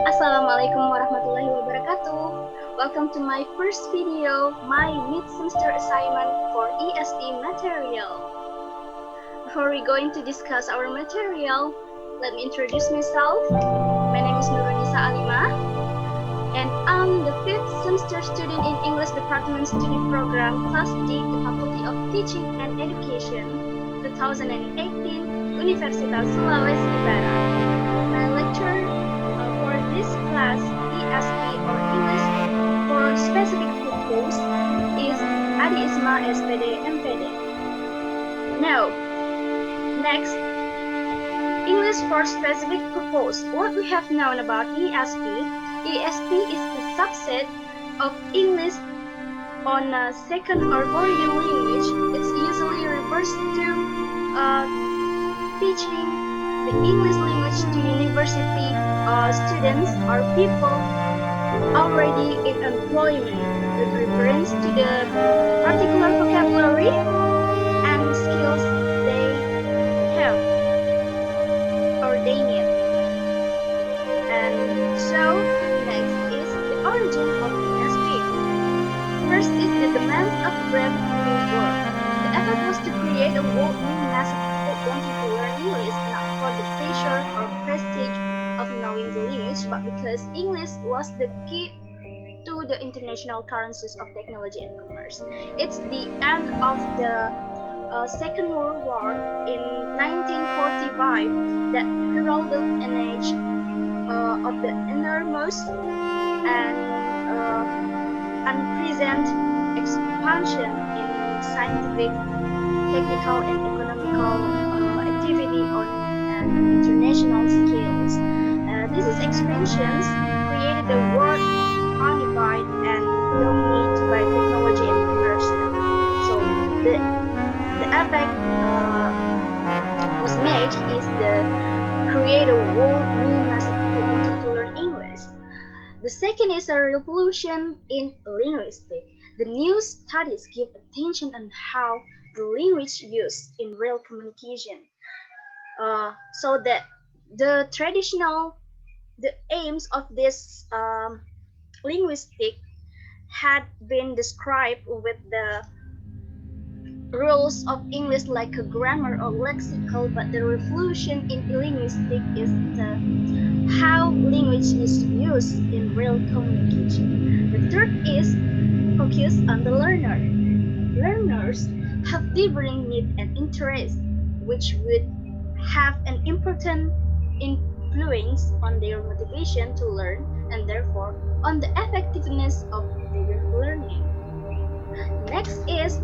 Assalamualaikum warahmatullahi wabarakatuh. Welcome to my first video, my mid-semester assignment for ESP material. Before we going to discuss our material, let me introduce myself. My name is Nurunnisaa Alimah, and I'm the 5th semester student in English Department Study Program Class D, the Faculty of Teaching and Education, 2018, Universitas Sulawesi Barat. My lecture for this class, ESP or English for Specific Purpose, is Alimah SPD MPD. Now, next, English for Specific Purpose. What we have known about ESP. ESP is the subset of English on a second or foreign language. It's usually refers to teaching the English language to university students or people already in employment with reference to the particular vocabulary and skills they have or they need. And so next is the origin of ESP. First is the demand of brand new world. The effort was to create a world new mass of people wanting to learn English, not for the pleasure or prestige of knowing the language, but because English was the key to the international currencies of technology and commerce. It's the end of the Second World War in 1945 that heralded an age of the enormous and unprecedented expansion in scientific, technical, and economical activity on an international scales. These expansions created a world occupied and dominated by technology and commerce. So the effect was made is the create a world new mass of people wanting to learn English. The second is a revolution in linguistics. The new studies give attention on how the language used in real communication. So that the aims of this linguistic had been described with the rules of English like a grammar or lexical, but the revolution in linguistics is how language is used in real communication. The third is focus on the learner. Learners have different needs and interests, which would have an important influence on their motivation to learn and therefore on the effectiveness of their learning. Next is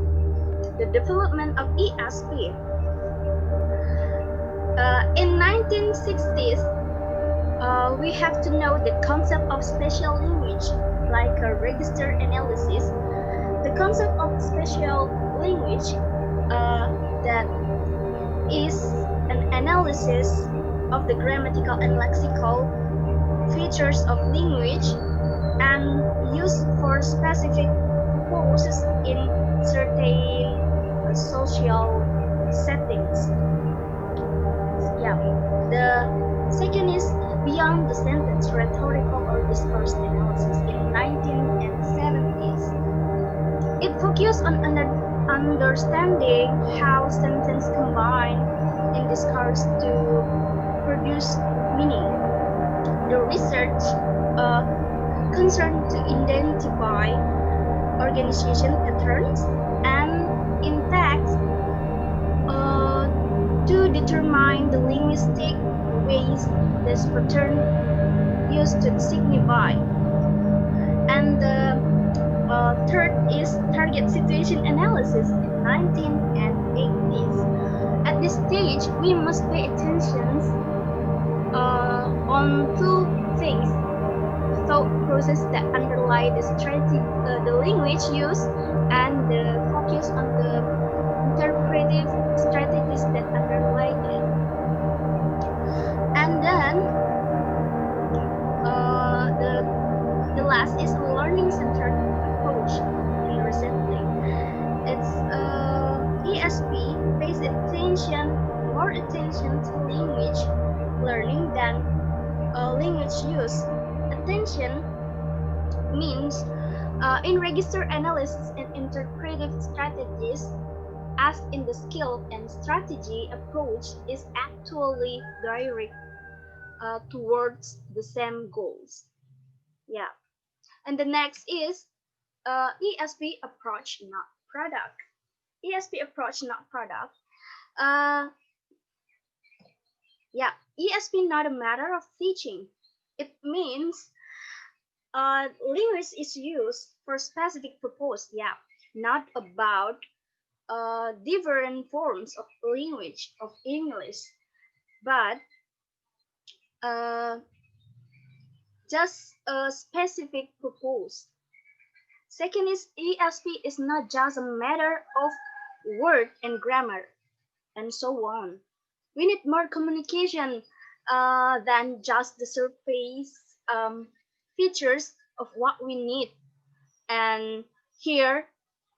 the development of ESP. In 1960s, we have to know the concept of special language, like a register analysis. The concept of special language that is an analysis of the grammatical and lexical features of language and used for specific purposes in certain social settings. Yeah. The second is beyond the sentence rhetorical or discourse analysis in 1970s. It focused on understanding how sentences combine in discourse to produce meaning. The research concerned to identify organization patterns and in text to determine the linguistic ways this pattern used to signify. And the third is target situation analysis in 1980s. At this stage, we must pay attention on two things: thought process that underlie the strategy, the language use, and the focus on the interpretive strategies that underlie it. And then the last is learning-centered approach in recently. It's ESP pays more attention to language learning than language use. Attention means in register analysis and interpretive strategies, as in the skilled and strategy approach is actually direct towards the same goals. Yeah. And the next is ESP approach, not product. ESP approach, not product. Uh, yeah, ESP not a matter of teaching. It means language is used for specific purpose. Yeah, not about different forms of language of English, but uh, just a specific purpose. Second is ESP is not just a matter of word and grammar and so on. We need more communication than just the surface features of what we need. And here,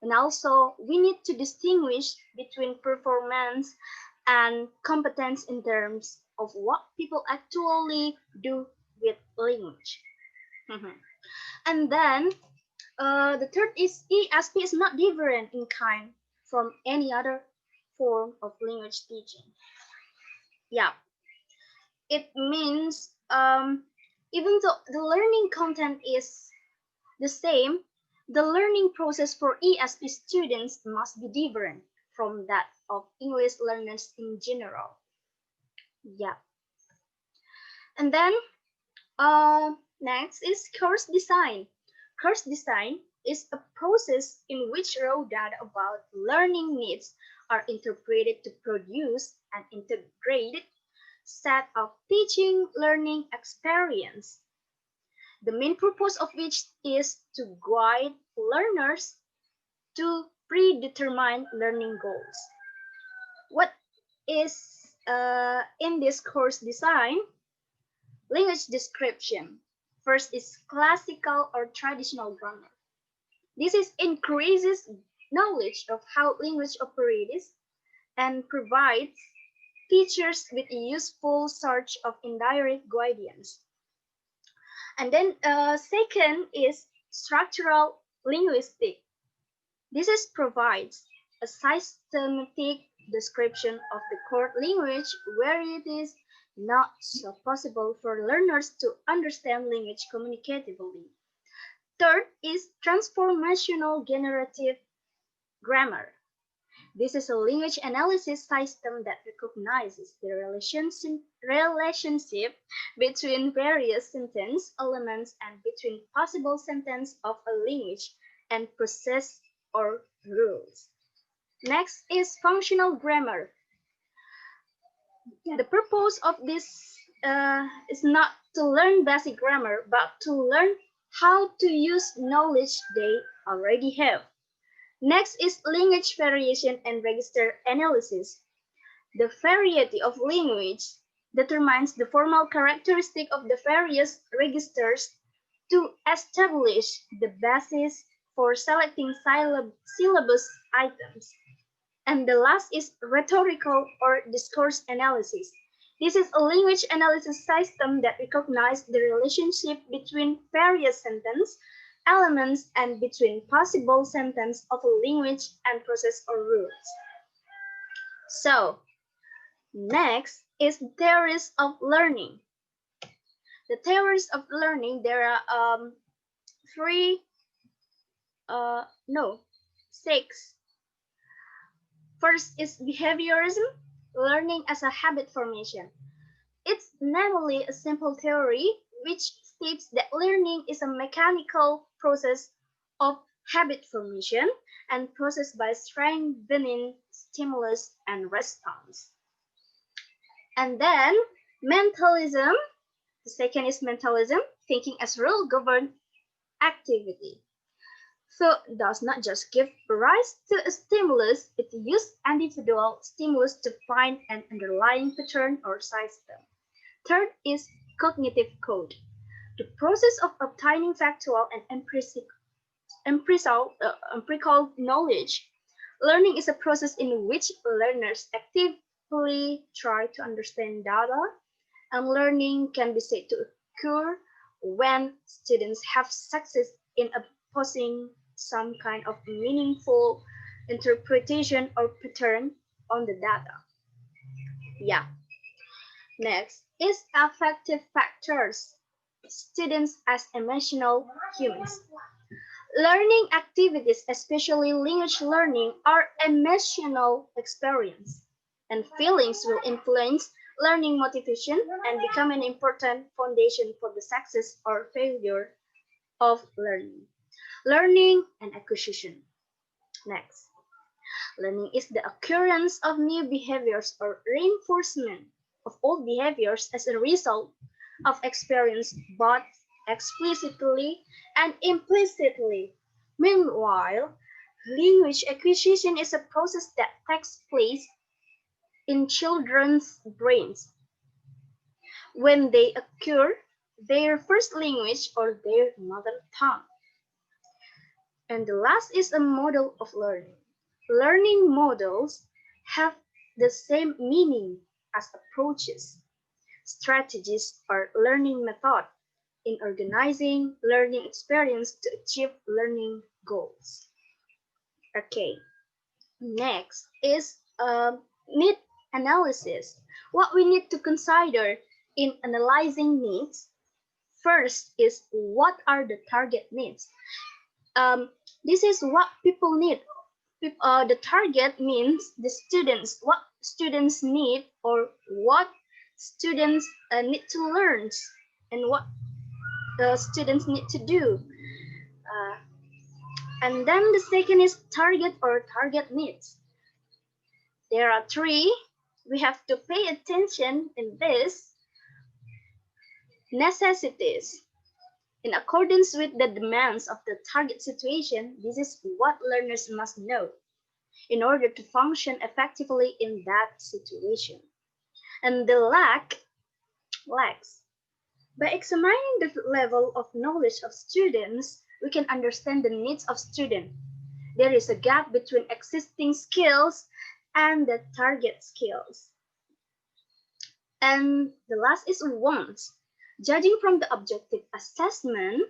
and also, we need to distinguish between performance and competence in terms of what people actually do with language. And then the third is ESP is not different in kind from any other form of language teaching. Yeah, it means even though the learning content is the same, the learning process for ESP students must be different from that of English learners in general. Yeah, and then next is course design. Course design is a process in which raw data about learning needs are interpreted to produce an integrated set of teaching learning experience, the main purpose of which is to guide learners to predetermined learning goals. What is in this course design? Language description. First is classical or traditional grammar. This is increases knowledge of how language operates and provides teachers with a useful source of indirect guidance. And then second is structural linguistic. This is provides a systematic description of the core language where it is not so possible for learners to understand language communicatively. Third is transformational generative grammar. This is a language analysis system that recognizes the relationship between various sentence elements and between possible sentence of a language and process or rules. Next is functional grammar. The purpose of this is not to learn basic grammar, but to learn how to use knowledge they already have. Next is language variation and register analysis. The variety of language determines the formal characteristic of the various registers to establish the basis for selecting syllabus items. And the last is rhetorical or discourse analysis. This is a language analysis system that recognizes the relationship between various sentence elements and between possible sentence of a language and process or rules. So, next is theories of learning. The theories of learning, there are six. First is behaviorism, learning as a habit formation. It's namely a simple theory which states that learning is a mechanical process of habit formation and processed by strengthening stimulus and response. And then mentalism, the second is mentalism, thinking as rule governed activity. So it does not just give rise to a stimulus, it uses individual stimulus to find an underlying pattern or system. Third is cognitive code, the process of obtaining factual and empirical knowledge. Learning is a process in which learners actively try to understand data And learning can be said to occur when students have success in opposing some kind of meaningful interpretation or pattern on the data. Yeah. Next is affective factors. Students as emotional humans. Learning activities, especially language learning, are emotional experience, and feelings will influence learning motivation and become an important foundation for the success or failure of learning. Learning and acquisition. Next, learning is the occurrence of new behaviors or reinforcement of old behaviors as a result of experience both explicitly and implicitly. Meanwhile, language acquisition is a process that takes place in children's brains when they acquire their first language or their mother tongue. And the last is a model of learning. Learning models have the same meaning as approaches, strategies, or learning method in organizing learning experience to achieve learning goals. Okay, next is need analysis. What we need to consider in analyzing needs first is what are the target needs. This is what people need. The target means the students, what students need or what students need to learn and what the students need to do. Uh, and then the second is target or target needs. There are three. We have to pay attention in this. Necessities. In accordance with the demands of the target situation, this is what learners must know in order to function effectively in that situation. And the lacks. By examining the level of knowledge of students, we can understand the needs of students. There is a gap between existing skills and the target skills. And the last is wants. Judging from the objective assessment,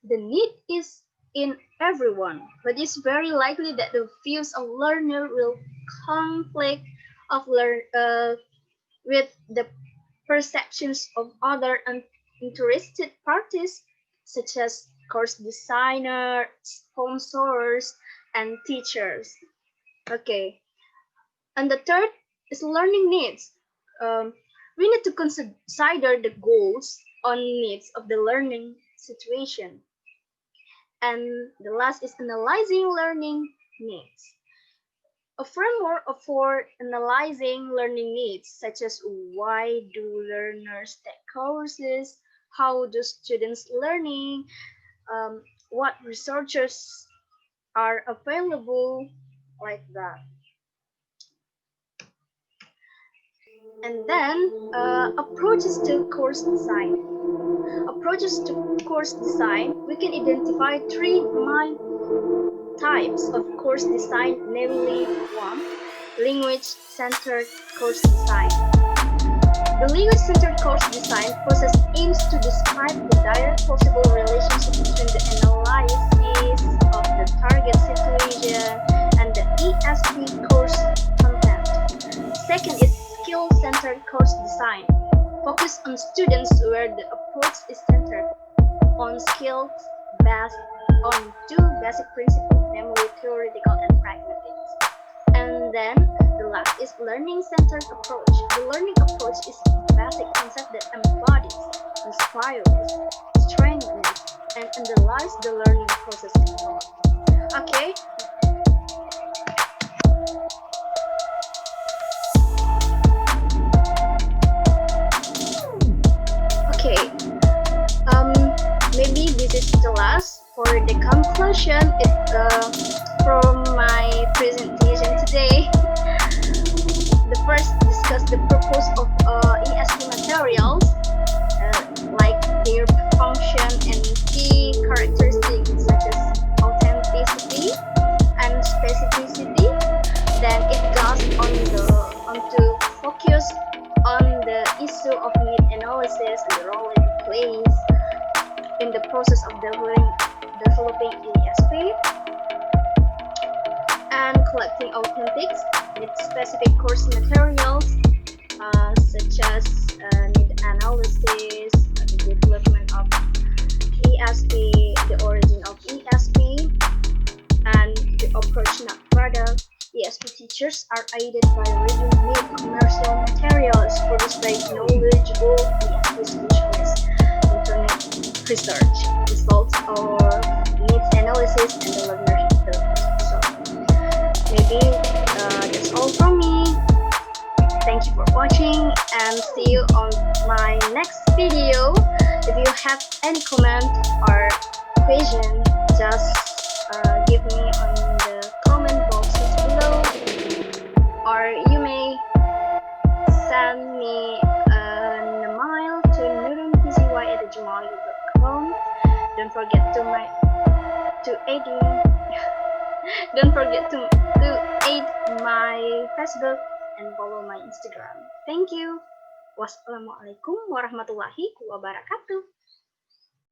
the need is in everyone, but it's very likely that the views of learner will conflict with the perceptions of other interested parties, such as course designers, sponsors, and teachers. Okay, and the third is learning needs. We need to consider the goals on needs of the learning situation. And the last is analyzing learning needs. A framework for analyzing learning needs, such as why do learners take courses, how do students learning, what resources are available, like that. And then approaches to course design. Approaches to course design, we can identify three main types of course design, namely one, language-centered course design. The language-centered course design process aims to describe the direct possible relationship between the analysis of the target situation and the ESP course content. Second is skill-centered course design. Focus on students where the approach is centered on skills based on two basic principles, namely theoretical and pragmatic. And then the last is learning-centered approach. The learning approach is a basic concept that embodies, inspires, strengthens, and underlies the learning process involved. Okay. Maybe this is the last. For the conclusion, from my presentation today. The first discuss the purpose of ESP materials, like their function and key characteristics such as authenticity and specificity. Then it goes on to focus on the issue of need and analysis and the role it plays in the process of developing ESP, and collecting authentic need-specific course materials such as need analysis, the development of ESP, the origin of ESP, and the approach not product. ESP teachers are aided by reading need commercial materials produced by knowledgeable ESP specialists, internet research, results or needs analysis, and the learner's development. So maybe that's all from me. Thank you for watching and see you on my next video. If you have any comment or question, just give me on the comment boxes below, or you may send me an email to nurunnisaa@gmail.com. Don't forget to add my Facebook and follow my Instagram. Thank you. Wassalamualaikum warahmatullahi wabarakatuh.